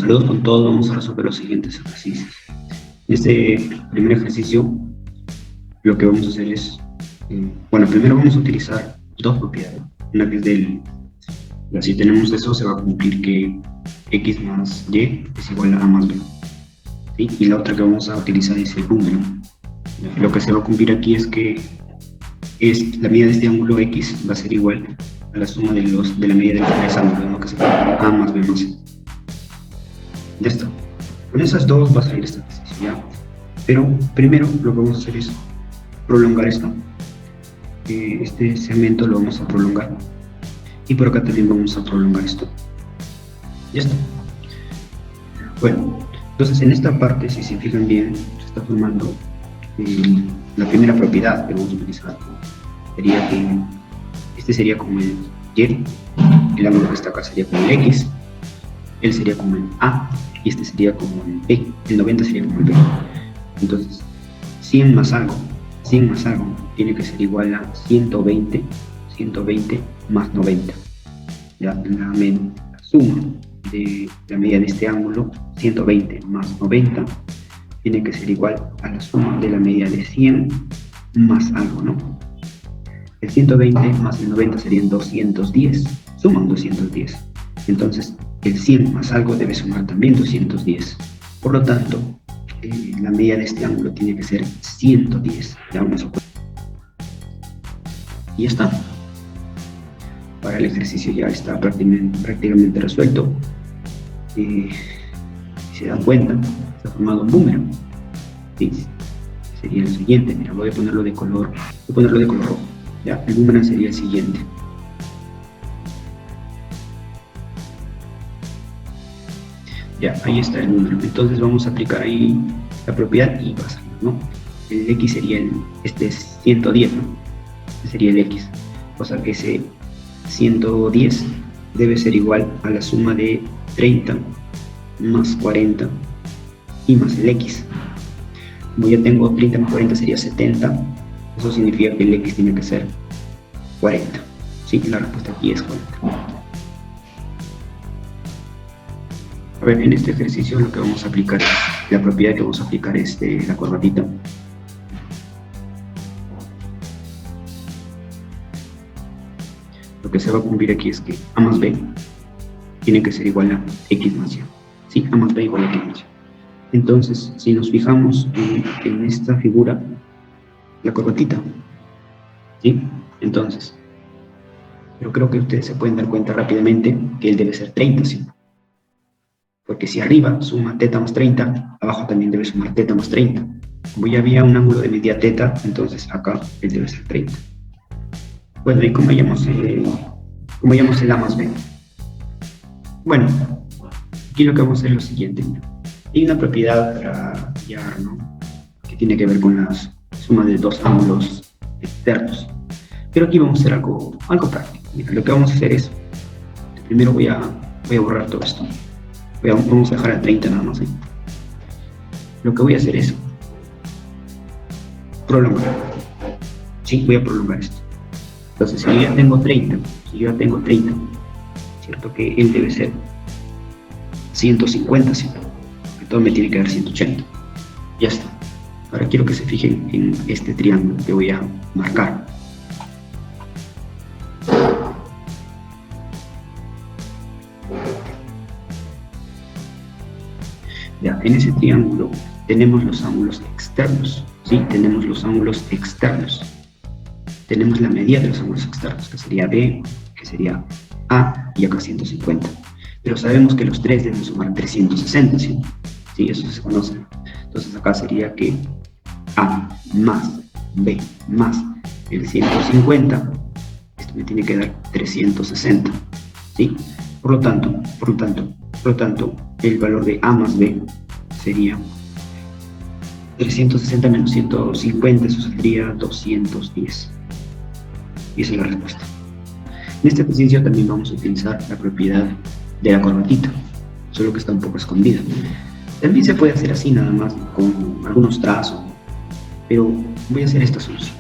saludos con todos, vamos a resolver los siguientes ejercicios. En este primer ejercicio, lo que vamos a hacer es, primero vamos a utilizar dos propiedades. Una que es si tenemos eso, se va a cumplir que x más y es igual a más b. ¿Sí? Y la otra que vamos a utilizar es el número. Lo que se va a cumplir aquí es que la medida de este ángulo x va a ser igual a la suma de la medida de los tres ángulos, ¿no? Que se llama a más b más c. Ya está. Con esas dos va a salir este ejercicio, ¿ya? Pero primero lo que vamos a hacer es prolongar esto. Este segmento lo vamos a prolongar. Y por acá también vamos a prolongar esto. Ya está. Bueno, entonces en esta parte, si se fijan bien, se está formando la primera propiedad que vamos a utilizar. Sería que este sería como el y, el ángulo que está acá sería como el x, él sería como el a, y este sería como el b, el 90 sería como el b. Entonces, 100 más algo tiene que ser igual a 120 más 90. Ya, la suma de la medida de este ángulo, 120 más 90, tiene que ser igual a la suma de la medida de 100 más algo, ¿no? El 120 más el 90 serían 210, suman 210. Entonces, el 100 más algo debe sumar también 210. Por lo tanto, la medida de este ángulo tiene que ser 110. Ya vamos a poner. Y ya está. Para el ejercicio ya está prácticamente resuelto. Si se dan cuenta, está formado un número. ¿Sí? Sería el siguiente. Mira, voy a ponerlo de color rojo. Ya, el número sería el siguiente. Ya, ahí está el número. Entonces vamos a aplicar ahí la propiedad y va a salir, ¿no? El x sería este es 110, ¿no? Este sería el x. O sea que ese 110 debe ser igual a la suma de 30 más 40 y más el x. Como ya tengo 30 más 40 sería 70. Eso significa que el x tiene que ser 40. Sí, la respuesta aquí es 40. A ver, en este ejercicio lo que vamos a aplicar, la propiedad que vamos a aplicar es la corbatita. Lo que se va a cumplir aquí es que a más b tiene que ser igual a x más y. Sí, a más b igual a x más y. Entonces, si nos fijamos en esta figura, la corbatita, ¿sí? Entonces, pero creo que ustedes se pueden dar cuenta rápidamente que él debe ser 30, ¿sí? Porque si arriba suma teta más 30, abajo también debe sumar teta más 30. Como ya había un ángulo de media teta, entonces acá él debe ser 30. Bueno, y como llamamos el a más b. Bueno, aquí lo que vamos a hacer es lo siguiente. Hay una propiedad para hallar, ¿no? Que tiene que ver con la suma de dos ángulos externos. Pero aquí vamos a hacer algo práctico. Mira, lo que vamos a hacer es, primero voy a borrar todo esto. Vamos a dejar a 30 nada más. Lo que voy a hacer es prolongar. Sí, voy a prolongar esto. Entonces, si yo ya tengo 30, cierto que él debe ser 150, ¿sí? Porque todo me tiene que dar 180. Ya está. Ahora quiero que se fijen en este triángulo que voy a marcar. Ya, en ese triángulo tenemos los ángulos externos, ¿sí? Tenemos los ángulos externos. Tenemos la medida de los ángulos externos, que sería B, que sería A, y acá 150. Pero sabemos que los tres deben sumar 360, ¿sí? Sí, eso se conoce. Entonces acá sería que A más B más el 150, esto me tiene que dar 360, ¿sí? Por lo tanto, el valor de A más B sería 360 menos 150, eso sería 210. Y esa es la respuesta. En este ejercicio también vamos a utilizar la propiedad de la corbatita, solo que está un poco escondida. También se puede hacer así nada más, con algunos trazos, pero voy a hacer esta solución.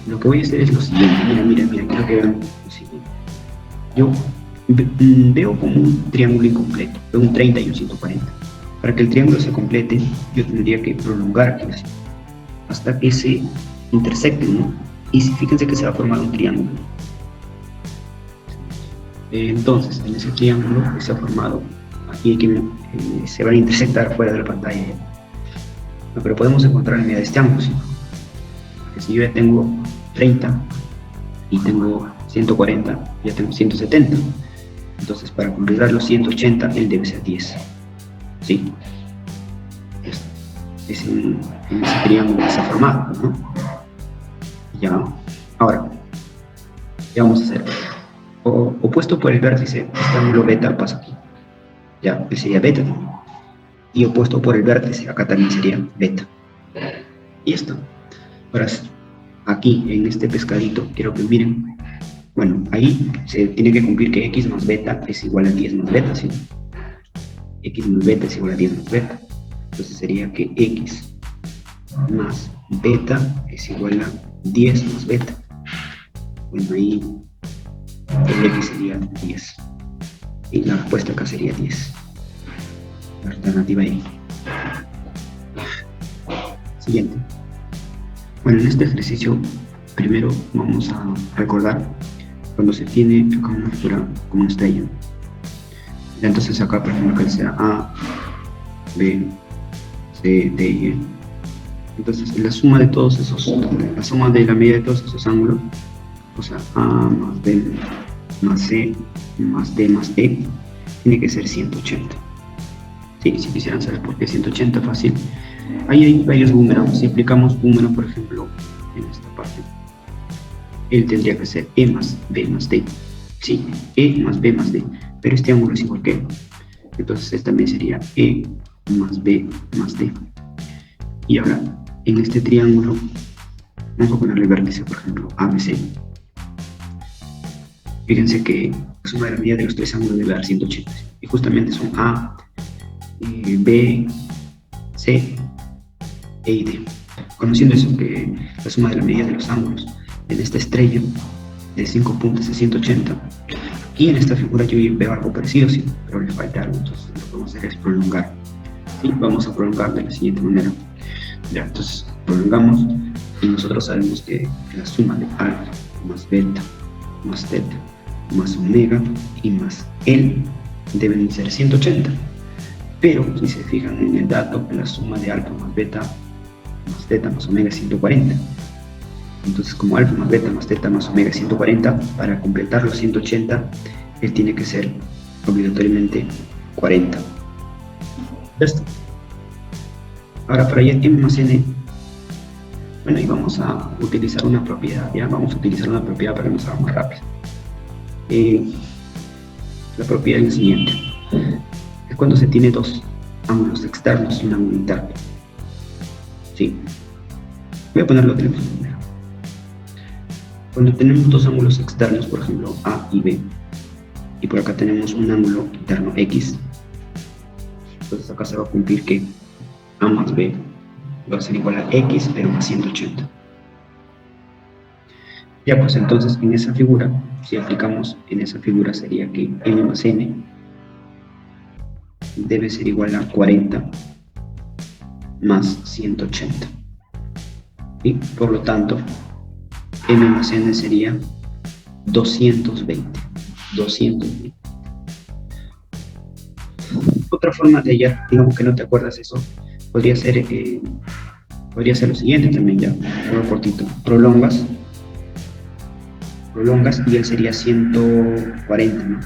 Lo que voy a hacer es lo siguiente. Mira, quiero que vean lo siguiente. Yo veo como un triángulo incompleto, veo un 30 y un 140. Para que el triángulo se complete, yo tendría que prolongar aquí hasta que se intersecten, ¿no? Y fíjense que se va a formar un triángulo. Entonces, en ese triángulo que se ha formado, aquí se va a intersectar fuera de la pantalla. No, pero podemos encontrar la medida de este ángulo, ¿sí? Porque si yo ya tengo 30 y tengo 140, ya tengo 170. Entonces, para completar los 180, él debe ser 10. ¿Sí? Es en ese triángulo que se ha formado, ¿no? Ya. Ahora, ¿qué vamos a hacer? Opuesto por el vértice, este ángulo beta pasa aquí. Ya, que sería beta. Y opuesto por el vértice, acá también sería beta. Y esto. Ahora, aquí, en este pescadito, quiero que miren. Bueno, ahí se tiene que cumplir que x más beta es igual a 10 más beta, ¿sí? X más beta es igual a 10 más beta. Entonces sería que x más beta es igual a 10 más beta. Bueno, ahí el x sería 10. Y la respuesta acá sería 10. La alternativa ahí. Siguiente. Bueno, en este ejercicio, primero vamos a recordar cuando se tiene acá una figura como una estrella. Entonces acá, por ejemplo, que sea A, B, C, D y E. Entonces la suma de todos esos, la suma de la medida de todos esos ángulos, o sea, A más B más C más D más E, tiene que ser 180. Sí, si quisieran saber por qué 180, fácil. Ahí hay varios boomerangs. Si aplicamos boomerang, por ejemplo, en esta parte, él tendría que ser E más B más D. Sí, E más B más D. Pero este ángulo es igual que él. Entonces este también sería E más B más D. Y ahora, en este triángulo, vamos a ponerle vértice, por ejemplo, ABC. Fíjense que la suma de la medida de los tres ángulos debe dar 180. Y justamente son A, B, C, E y D. Conociendo eso, que la suma de la medida de los ángulos en esta estrella de 5 puntos es 180. Y en esta figura yo veo algo parecido, sí, pero le falta algo. Entonces lo que vamos a hacer es prolongar. ¿Sí? Vamos a prolongar de la siguiente manera. Ya, entonces prolongamos y nosotros sabemos que la suma de alfa más beta más teta más omega y más L deben ser 180. Pero si se fijan en el dato, la suma de alfa más beta más teta más omega es 140. Entonces, como alfa más beta más teta más omega es 140, para completar los 180, él tiene que ser obligatoriamente 40. Ya está. Ahora, para y m más n, bueno, y vamos a utilizar una propiedad, ¿ya? Vamos a utilizar una propiedad para que nos haga más rápido. La propiedad es la siguiente. Es cuando se tiene dos ángulos externos y un ángulo interno. ¿Sí? Voy a ponerlo de la misma manera. Cuando tenemos dos ángulos externos, por ejemplo, A y B, y por acá tenemos un ángulo interno X, entonces acá se va a cumplir que A más B va a ser igual a X, pero más 180. Ya, pues entonces en esa figura, si aplicamos en esa figura, sería que M más N debe ser igual a 40 más 180. Y por lo tanto, M más N sería 220. 220. Otra forma de hallar, digamos que no te acuerdas eso, podría ser lo siguiente también, ya, algo cortito. Prolongas y él sería 140, ¿no?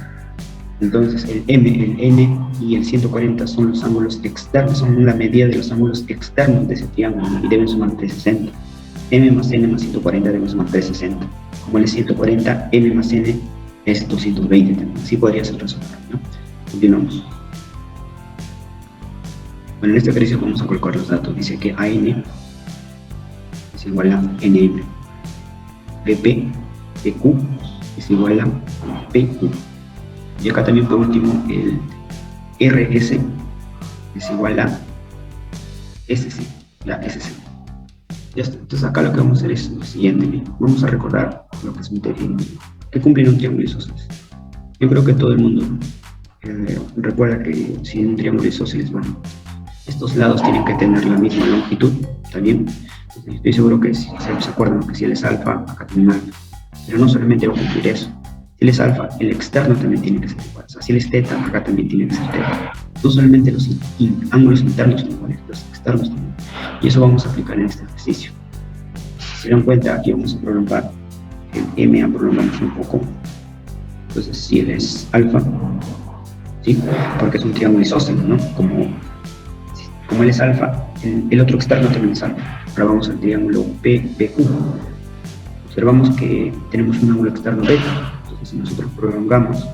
Entonces el M, el N y el 140 son los ángulos externos, son la medida de los ángulos externos de ese triángulo, ¿no? Y deben sumar 360. M más N más 140 deben sumar 360. Como él es 140, M más N es 220 también. Así podría ser el resultado, ¿no? Continuamos. Bueno, en este ejercicio vamos a colocar los datos. Dice que AN es igual a NM. BP, PQ es igual a PQ. Y acá también por último el RS es igual a SC. Ya, SC. Ya está. Entonces acá lo que vamos a hacer es lo siguiente. Vamos a recordar lo que es un triángulo. ¿Qué cumplen un triángulo isósceles? Yo creo que todo el mundo recuerda que si en un triángulo isósceles, bueno, estos lados tienen que tener la misma longitud también. Estoy seguro que si se acuerdan que si él es alfa, acá también alfa. Pero no solamente va a cumplir eso. Si él es alfa, el externo también tiene que ser igual. O sea, si él es teta, acá también tiene que ser teta. No solamente los ángulos internos son iguales, los externos también. Y eso vamos a aplicar en este ejercicio. Si se dan cuenta, aquí vamos a prolongar el MA, prolongamos un poco. Entonces, si él es alfa, ¿sí? Porque es un triángulo isósceles, ¿no? Como él es alfa, el otro externo también es alfa. Ahora vamos al triángulo PBQ. Observamos que tenemos un ángulo externo beta. Entonces, si nosotros prolongamos,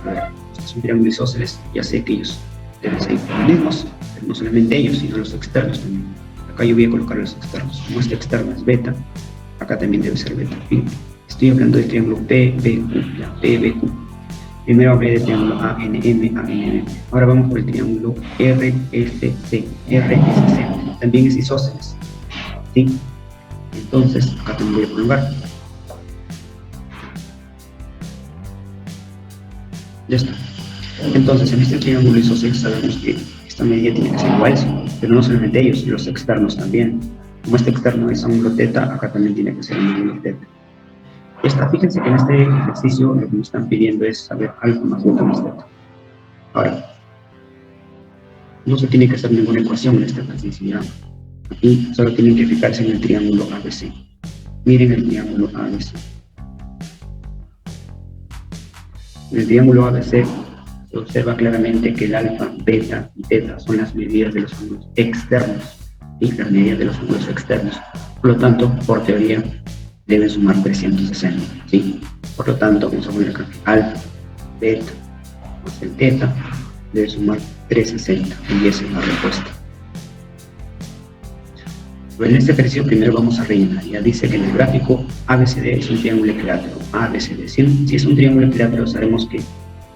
a ver, este es un triángulo isósceles, ya sé que ellos deben ser los mismos, pero no solamente ellos, sino los externos también. Acá yo voy a colocar los externos. Como este externo es beta, acá también debe ser beta. ¿Sí? Estoy hablando del triángulo PBQ, ya, PBQ. Primero hablé del triángulo ANM, ANM. Ahora vamos por el triángulo RSC, RSC. También es isósceles. ¿Sí? Entonces, acá también voy a prolongar. Ya está. Entonces, en este triángulo isósceles sabemos que esta medida tiene que ser igual, pero no solamente ellos, los externos también. Como este externo es ángulo teta, acá también tiene que ser ángulo teta. Fíjense que en este ejercicio lo que me están pidiendo es saber alfa más beta más teta. Ahora, no se tiene que hacer ninguna ecuación en este ejercicio, ¿ya? Aquí solo tienen que fijarse en el triángulo ABC. Miren el triángulo ABC. En el triángulo ABC se observa claramente que el alfa, beta y teta son las medidas de los ángulos externos, y las medidas de los ángulos externos. Por lo tanto, por teoría, deben sumar 360, ¿sí? Por lo tanto, vamos a poner acá alfa, beta, más el teta, debe sumar 360, y esa es la respuesta. Bueno, en este ejercicio primero vamos a rellenar. Ya dice que en el gráfico ABCD es un triángulo equilátero. ABCD. Si es un triángulo equilátero, sabemos que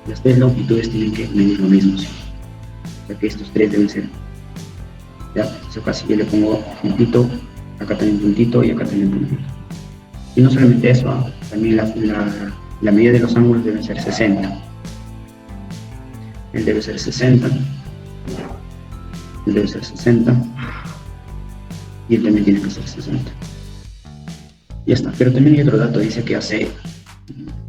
las tres longitudes tienen que medir lo mismo, ¿sí? O sea que estos tres deben ser. Ya, eso casi yo le pongo puntito, acá también puntito y acá también puntito. Y no solamente eso, también la medida de los ángulos debe ser 60. Él debe ser 60. Él debe ser 60. Y él también tiene que ser 60. Ya está. Pero también hay otro dato, dice que AC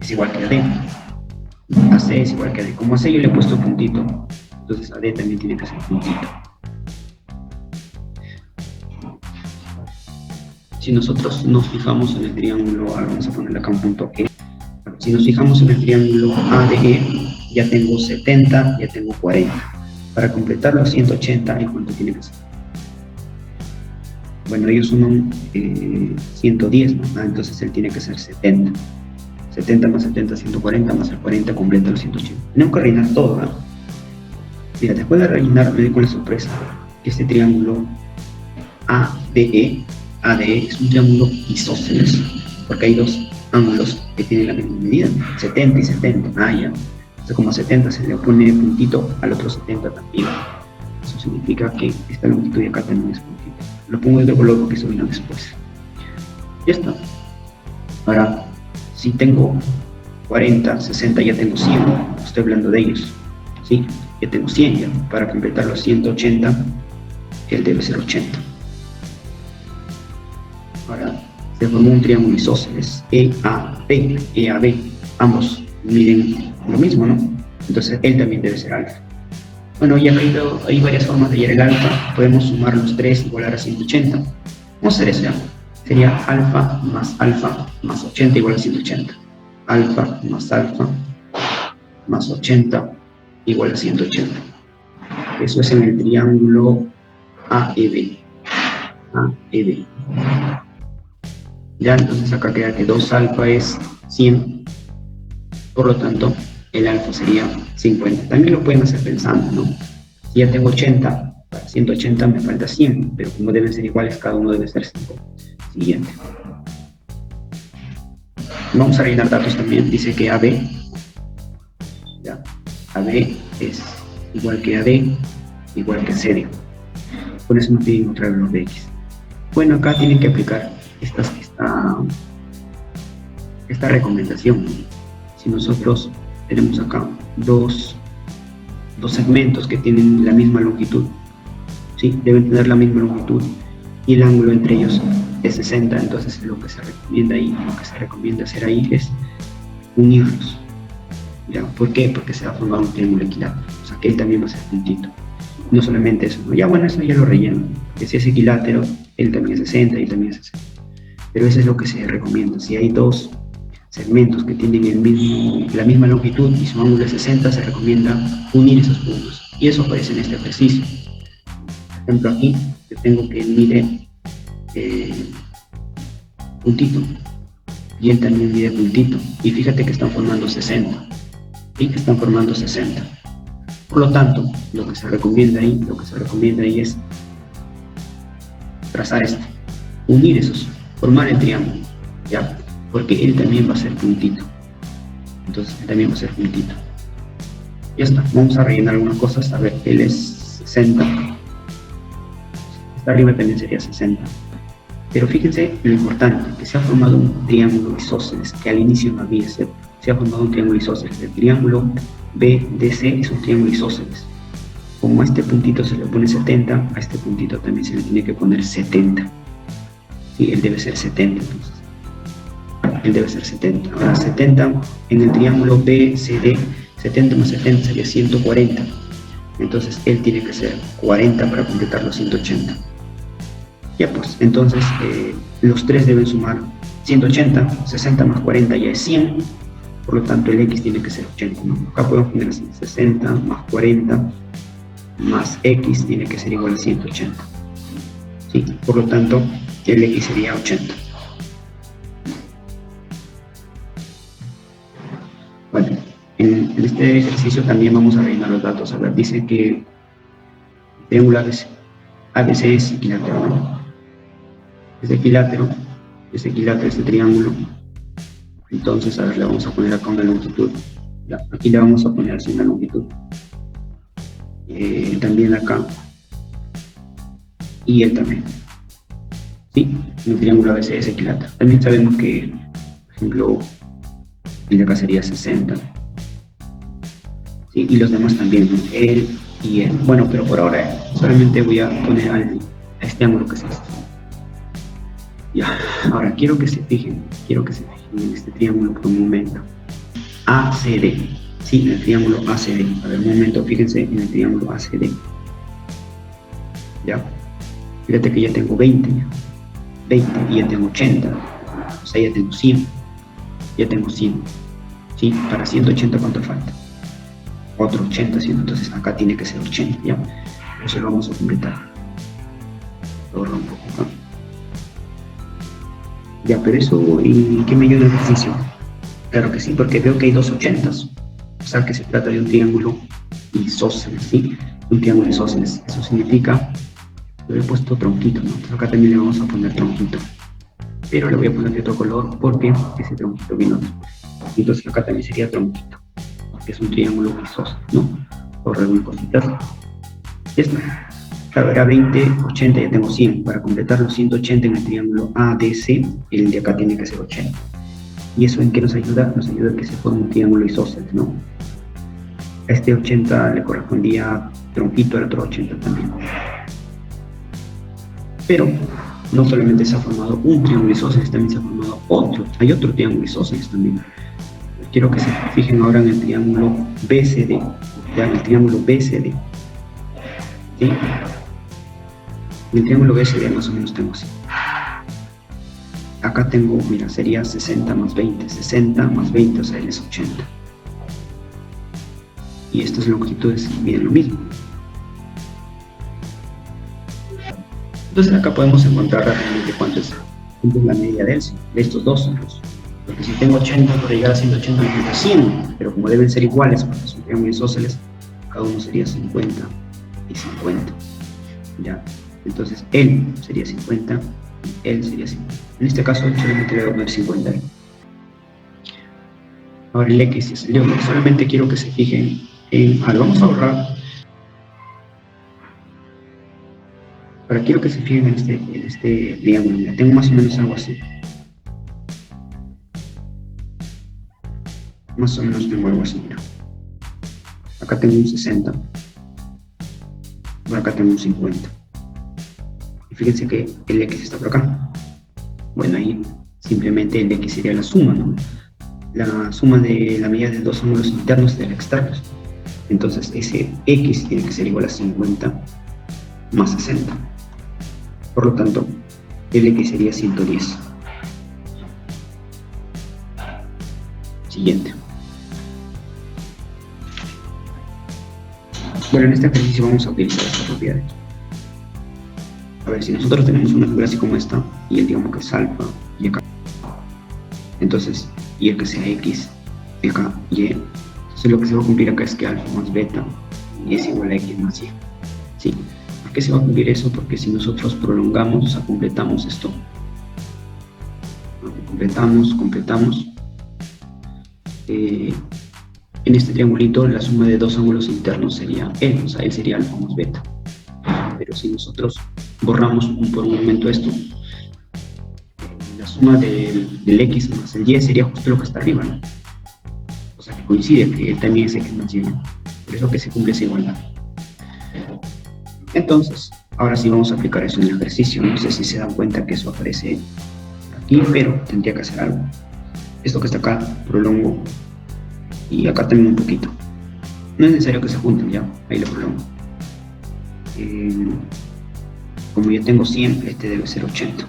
es igual que AD. AC es igual que AD. Como AC yo le he puesto puntito, entonces AD también tiene que ser puntito. Si nosotros nos fijamos en el triángulo, ahora vamos a ponerle acá un punto E. Si nos fijamos en el triángulo ADE, ya tengo 70, ya tengo 40. Para completar los 180, ¿y cuánto tiene que ser? Bueno, ellos suman 110, ¿no? Entonces él tiene que ser 70. 70 más 70, 140, más el 40 completa los 180. Tenemos que rellenar todo, ¿no? Mira, después de rellenar me doy con la sorpresa que este triángulo ADE es un triángulo isósceles, porque hay dos ángulos que tienen la misma medida, 70 y 70. Ya. Entonces, como a 70 se le pone puntito, al otro 70 también. Eso significa que esta longitud de acá también es puntito. Lo pongo de otro color porque eso vino después. Ya está. Ahora, si tengo 40, 60, ya tengo 100. Estoy hablando de ellos. ¿Sí? Ya tengo 100 ya. Para completar los 180, él debe ser 80. Ahora, se formó un triángulo isósceles, EAB. Ambos miden lo mismo, ¿no? Entonces, él también debe ser alfa. Bueno, ya hay varias formas de hallar el alfa. Podemos sumar los tres, igualar a 180. Vamos a hacer eso ya. Sería alfa más 80 igual a 180. Alfa más 80 igual a 180. Eso es en el triángulo AEB. Ya, entonces acá queda que 2 alfa es 100. Por lo tanto, el alfa sería 50. También lo pueden hacer pensando, ¿no? Si ya tengo 80, para 180 me falta 100, pero como deben ser iguales, cada uno debe ser 5. Siguiente. Vamos a rellenar datos también. Dice que AB, ya, AB es igual que AD, igual que CD. Con eso nos piden otra vez los de X. Bueno, acá tienen que aplicar estas que esta recomendación. Si nosotros tenemos acá dos segmentos que tienen la misma longitud, ¿sí? Deben tener la misma longitud y el ángulo entre ellos es 60, entonces lo que se recomienda hacer ahí es unirlos. ¿Ya? ¿Por qué? Porque se va a formar un triángulo equilátero, o sea que él también va a ser puntito. No solamente eso, ¿no? Ya bueno, eso ya lo relleno, que si es equilátero, él también es 60 y también es 60. Pero eso es lo que se recomienda. Si hay dos segmentos que tienen la misma longitud y su ángulo es 60, se recomienda unir esos puntos. Y eso aparece en este ejercicio. Por ejemplo, aquí yo tengo que mide puntito y él también mide puntito. Y fíjate que están formando 60. ¿Sí? Que están formando 60. Por lo tanto, lo que se recomienda ahí es trazar esto, unir esos, formar el triángulo, ¿ya? Porque él también va a ser puntito. Entonces, él también va a ser puntito. Ya está, vamos a rellenar algunas cosas. A ver, él es 60. Esta arriba también sería 60. Pero fíjense lo importante, que se ha formado un triángulo isósceles, que al inicio no había, se ha formado un triángulo isósceles. El triángulo BDC es un triángulo isósceles. Como a este puntito se le pone 70, a este puntito también se le tiene que poner 70. Sí, él debe ser 70 entonces. Él debe ser 70. Ahora 70 en el triángulo BCD, 70 más 70 sería 140. Entonces él tiene que ser 40 para completar los 180. Ya pues, entonces los tres deben sumar 180, 60 más 40 ya es 100, por lo tanto el X tiene que ser 80, ¿no? Acá podemos poner así, 60 más 40 más X tiene que ser igual a 180, ¿sí? Por lo tanto el X sería 80. Bueno, en este ejercicio también vamos a rellenar los datos. A ver, dice que el triángulo ABC es equilátero, ¿no? Es equilátero, este triángulo. Entonces, a ver, le vamos a poner acá una longitud. Ya, aquí le vamos a poner así una longitud. También acá. Y él también. ¿Sí? El triángulo ABC es equilátero. También sabemos que, por ejemplo, el de acá sería 60. ¿Sí? Y los demás también, ¿no? Él y él. Bueno, pero por ahora solamente voy a poner a este ángulo que es este. Ya, ahora quiero que se fijen en este triángulo por un momento. ACD, sí, el triángulo ACD. A ver, un momento, fíjense en el triángulo ACD. Ya, fíjate que ya tengo 20 y ya tengo 80, o sea, ya tengo 100. Ya tengo 100, ¿sí? Para 180, ¿cuánto falta? Otro 80, ¿sí? Entonces acá tiene que ser 80, ¿ya? Eso lo vamos a completar. Lo borro un poco acá. Ya, pero eso, ¿y qué me ayuda el ejercicio? Claro que sí, porque veo que hay dos 80s. O sea que se trata de un triángulo isósceles, ¿sí? Un triángulo isósceles. Eso significa, le he puesto tronquito, ¿no? Entonces acá también le vamos a poner tronquito. Pero le voy a poner de otro color porque ese tronquito vino después. Entonces acá también sería tronquito, porque es un triángulo isósceles, ¿no? Por algunas cositas. Ya está. Claro, era 20, 80, ya tengo 100. Para completar los 180 en el triángulo ADC, el de acá tiene que ser 80. ¿Y eso en qué nos ayuda? Nos ayuda a que se forme un triángulo isósceles, ¿no? A este 80 le correspondía tronquito, al otro 80 también. Pero no solamente se ha formado un triángulo isósceles, también se ha formado otro. Hay otro triángulo isósceles también. Quiero que se fijen ahora en el triángulo BCD. Ya, en el triángulo BCD. ¿Sí? El triángulo BCD más o menos tengo así. Acá tengo, mira, sería 60 más 20. 60 más 20, o sea, él es 80. Y estas longitudes miden lo mismo. Entonces acá podemos encontrar rápidamente cuánto es la media de estos dos ángulos. Porque si tengo 80, para llegar a 180 necesito 100, pero como deben ser iguales, porque son triángulos isósceles, cada uno sería 50 y 50. ¿Ya? Entonces él sería 50, él sería 50. En este caso solamente le voy a poner 50. Ahora el X, yo solamente quiero que se fijen en... Ahora vamos a borrar. Ahora quiero que se fijen en este triángulo. Tengo más o menos algo así. Más o menos me muevo así, mira. Acá tengo un 60, por acá tengo un 50. Y fíjense que el X está por acá. Bueno, ahí simplemente el X sería la suma, ¿no? La suma de la medida de dos ángulos internos del externo. Entonces ese X tiene que ser igual a 50 más 60. Por lo tanto, el X sería 110. Siguiente. Bueno, en este ejercicio vamos a utilizar estas propiedades. A ver, si nosotros tenemos una figura así como esta, y el digamos que es alfa, y acá, entonces, y el que sea x, y acá, y, entonces lo que se va a cumplir acá es que alfa más beta y es igual a x más y. ¿Sí? ¿Por qué se va a cumplir eso? Porque si nosotros prolongamos, o sea, completamos esto, completamos, en este triangulito la suma de dos ángulos internos sería L, o sea, L sería alfa más beta. Pero si nosotros borramos por un momento esto, la suma del X más el Y sería justo lo que está arriba, ¿no? O sea, que coincide, que también es X más Y, ¿no? Por eso que se cumple esa igualdad. Entonces, ahora sí vamos a aplicar eso en el ejercicio. No sé si se dan cuenta que eso aparece aquí, pero tendría que hacer algo. Esto que está acá, prolongo, y acá también un poquito. No es necesario que se junten, ya, ahí lo prolongo. Como yo tengo 100, este debe ser 80.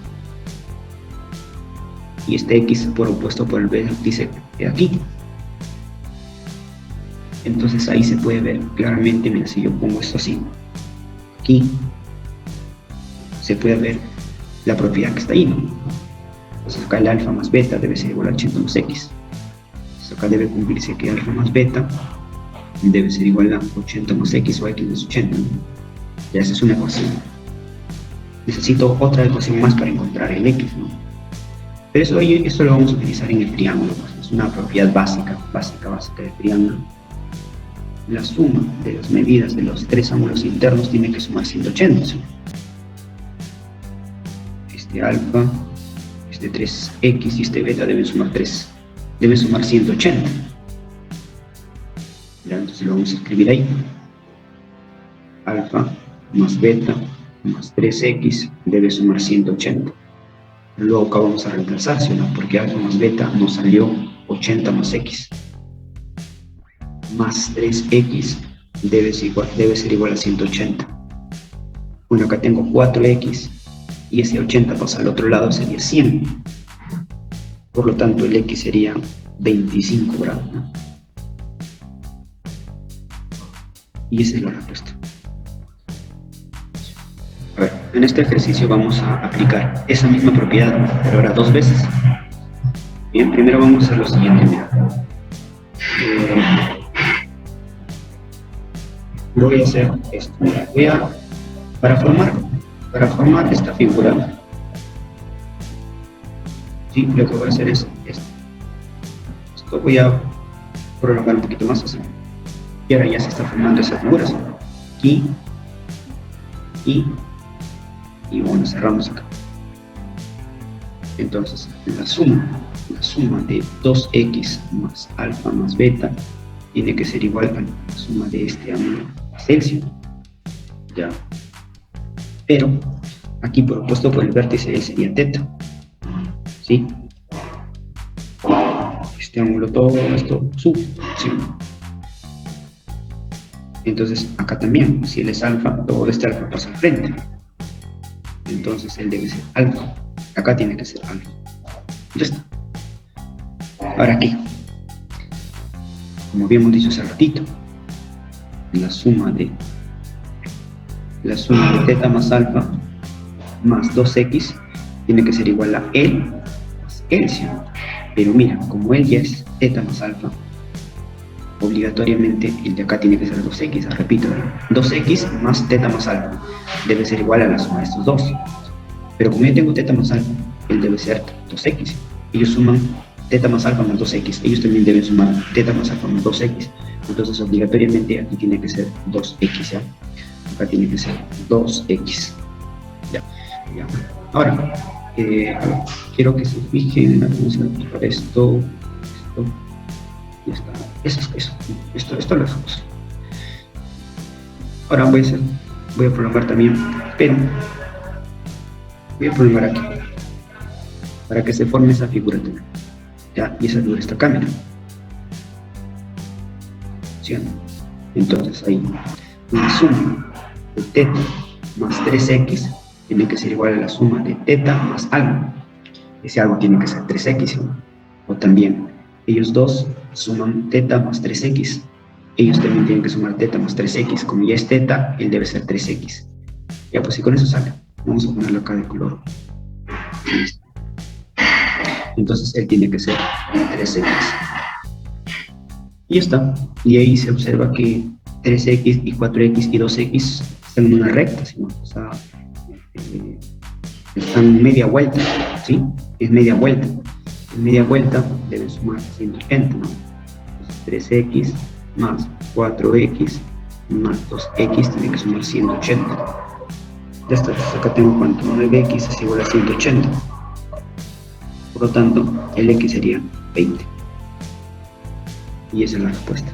Y este X por opuesto por el vértice de aquí. Entonces ahí se puede ver claramente, mira, si yo pongo esto así, aquí, se puede ver la propiedad que está ahí, ¿no? Entonces acá el alfa más beta debe ser igual a 80 más X. Entonces acá debe cumplirse que alfa más beta debe ser igual a 80 más X o X más 80, ¿no? Ya esa es una ecuación. Necesito otra ecuación más para encontrar el X, ¿no? Pero eso lo vamos a utilizar en el triángulo, pues. Es una propiedad básica del triángulo. La suma de las medidas de los tres ángulos internos tiene que sumar 180, ¿sí? Este alfa, este 3x y este beta deben sumar 180. Ya, entonces lo vamos a escribir ahí. Alfa más beta más 3x debe sumar 180. Luego acá vamos a reemplazar, ¿sí, no? Porque alfa más beta nos salió 80 más x. Más 3x debe ser igual a 180. Bueno, acá tengo 4x y ese 80 pasa al otro lado, sería 100. Por lo tanto, el x sería 25 grados, ¿no? Y esa es la respuesta. A ver, en este ejercicio vamos a aplicar esa misma propiedad, pero ahora dos veces. Bien, primero vamos a hacer lo siguiente, mira. Voy a hacer esto, mira, para formar esta figura, ¿sí? Lo que voy a hacer es esto voy a prolongar un poquito más así, y ahora ya se está formando esa figura, ¿sí? Aquí, y bueno, cerramos acá. Entonces, la suma de 2x más alfa más beta tiene que ser igual a la suma de este ángulo Celsius, ya. Pero aquí por opuesto por el vértice sería teta, ¿sí? Este ángulo, todo esto sub, ¿sí? Entonces acá también, si él es alfa, todo este alfa pasa al frente, entonces él debe ser alfa, acá tiene que ser alfa. Ya está. Ahora aquí, como habíamos dicho hace ratito, la suma de teta más alfa más 2x tiene que ser igual a L más L, ¿sí? Pero mira, como L ya es teta más alfa, obligatoriamente el de acá tiene que ser 2x, repito, 2x más teta más alfa debe ser igual a la suma de estos dos. Pero como yo tengo teta más alfa, él debe ser 2x. Ellos suman teta más alfa más 2x, ellos también deben sumar teta más alfa más 2x. Entonces obligatoriamente aquí tiene que ser 2x, ¿ya? Acá tiene que ser 2x. Ya. Ahora, quiero que se fijen, vamos a aplicar esto. Ya está. Eso es eso. Esto lo hacemos. Ahora voy a programar también, pero voy a programar aquí para que se forme esa figura también. Ya, y esa figura está cámara. ¿Sí? Entonces ahí la suma de teta más 3x tiene que ser igual a la suma de teta más algo. Ese algo tiene que ser 3x, ¿no? O también ellos dos suman teta más 3x. Ellos también tienen que sumar teta más 3x. Como ya es teta, él debe ser 3x. Ya, pues, y con eso sale. Vamos a ponerlo acá de color. Entonces, él tiene que ser 3x. Y ya está. Y ahí se observa que 3x y 4x y 2x están en una recta, ¿sí? O sea, están media vuelta, ¿sí? Es media vuelta. En media vuelta deben sumar 180, ¿no? Entonces, 3x más 4x más 2x tiene que sumar 180. Ya está, entonces acá tengo cuánto, 9x es igual a 180. Por lo tanto, el x sería 20. Y esa es la respuesta.